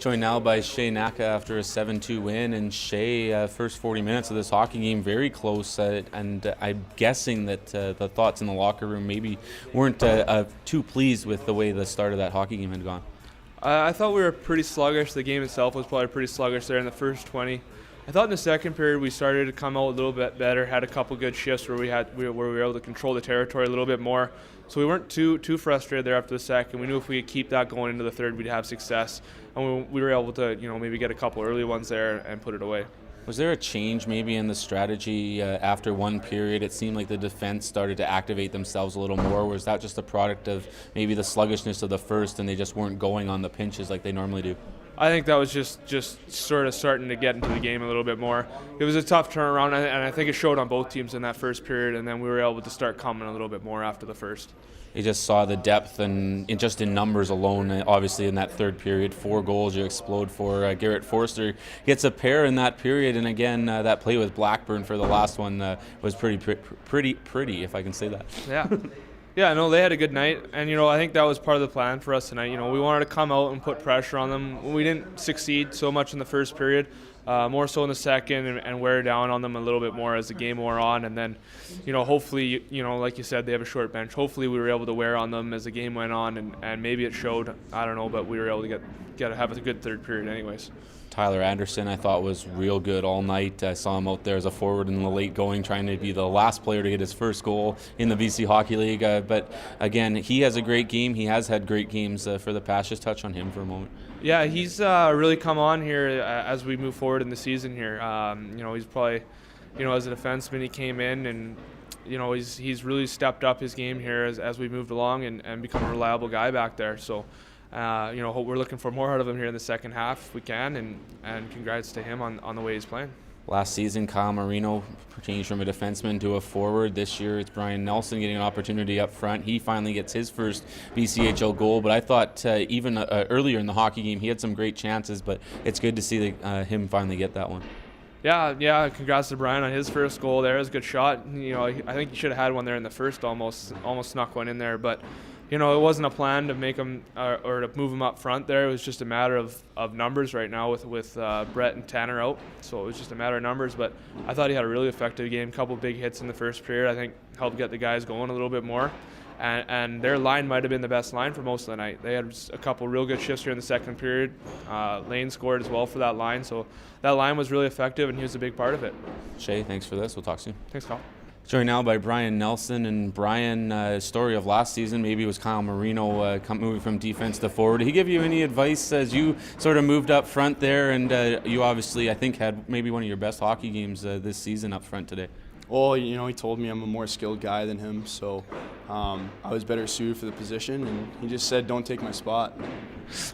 Joined now by Shea Naka after a 7-2 win, and Shea, first 40 minutes of this hockey game, very close, and I'm guessing that the thoughts in the locker room maybe weren't too pleased with the way the start of that hockey game had gone. I thought we were pretty sluggish. The game itself was probably pretty sluggish there in the first 20. I thought in the second period we started to come out a little bit better, had a couple good shifts where we were able to control the territory a little bit more. So we weren't too frustrated there after the second. We knew if we could keep that going into the third, we'd have success. And we were able to, maybe get a couple early ones there and put it away. Was there a change maybe in the strategy after one period? It seemed like the defense started to activate themselves a little more. Or was that just a product of maybe the sluggishness of the first and they just weren't going on the pinches like they normally do? I think that was just sort of starting to get into the game a little bit more. It was a tough turnaround, and I think it showed on both teams in that first period, and then we were able to start coming a little bit more after the first. You just saw the depth and just in numbers alone, obviously in that third period, 4 goals you explode for. Garrett Forster gets a pair in that period, and again, that play with Blackburn for the last one was pretty, if I can say that. Yeah. Yeah, no, they had a good night, and I think that was part of the plan for us tonight. We wanted to come out and put pressure on them. We didn't succeed so much in the first period, more so in the second, and wear down on them a little bit more as the game wore on. And then, hopefully, like you said, they have a short bench. Hopefully, we were able to wear on them as the game went on, and maybe it showed. I don't know, but we were able to have a good third period, anyways. Tyler Anderson, I thought, was real good all night. I saw him out there as a forward in the late going, trying to be the last player to get his first goal in the BC Hockey League. But again, he has a great game. He has had great games for the past. Just touch on him for a moment. Yeah, he's really come on here as we move forward in the season here. He's probably, as a defenseman, he came in and he's really stepped up his game here as we moved along and become a reliable guy back there. So. We're looking for more out of him here in the second half if we can, and congrats to him on the way he's playing. Last season, Kyle Marino changed from a defenseman to a forward. This year, it's Bryan Nelson getting an opportunity up front. He finally gets his first BCHL goal, but I thought even earlier in the hockey game, he had some great chances, but it's good to see him finally get that one. Yeah, congrats to Bryan on his first goal there. It was a good shot. I think he should have had one there in the first, almost snuck one in there, but it wasn't a plan to make him or to move him up front there. It was just a matter of numbers right now with Brett and Tanner out. So it was just a matter of numbers. But I thought he had a really effective game. A couple big hits in the first period. I think helped get the guys going a little bit more. And their line might have been the best line for most of the night. They had a couple real good shifts here in the second period. Lane scored as well for that line. So that line was really effective, and he was a big part of it. Shea, thanks for this. We'll talk soon. Thanks, Kyle. Joined now by Bryan Nelson, and Bryan, story of last season maybe was Kyle Marino moving from defense to forward. Did he give you any advice as you sort of moved up front there, and you obviously, I think, had maybe one of your best hockey games this season up front today? Well, he told me I'm a more skilled guy than him, so I was better suited for the position, and he just said, don't take my spot.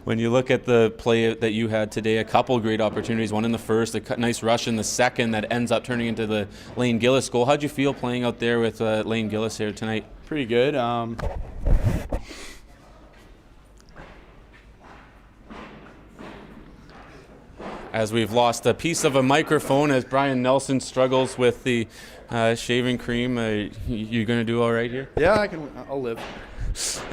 When you look at the play that you had today, a couple great opportunities, one in the first, a nice rush in the second that ends up turning into the Lane Gillis goal. How'd you feel playing out there with Lane Gillis here tonight? Pretty good. As we've lost a piece of a microphone as Bryan Nelson struggles with the shaving cream, you going to do all right here? Yeah, I'll live.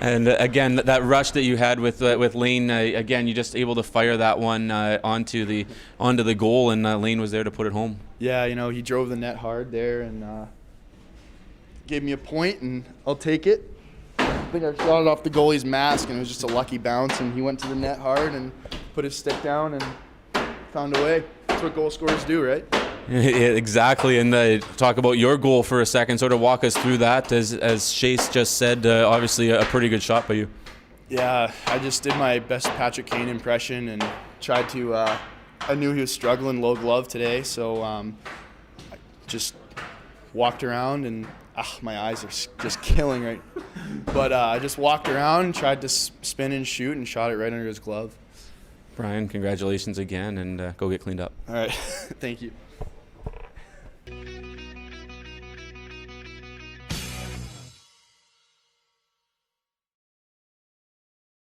And again, that rush that you had with Lane, again, you just able to fire that one onto the goal, and Lane was there to put it home. Yeah, he drove the net hard there and gave me a point, and I'll take it. I think I shot it off the goalie's mask, and it was just a lucky bounce, and he went to the net hard and put his stick down and found a way. That's what goal scorers do, right? Yeah, exactly, and talk about your goal for a second. Sort of walk us through that. As Chase just said, obviously a pretty good shot by you. Yeah, I just did my best Patrick Kane impression and tried to. I knew he was struggling low glove today, so I just walked around and my eyes are just killing right. But I just walked around, tried to spin and shoot, and shot it right under his glove. Bryan, congratulations again, and go get cleaned up. All right, thank you.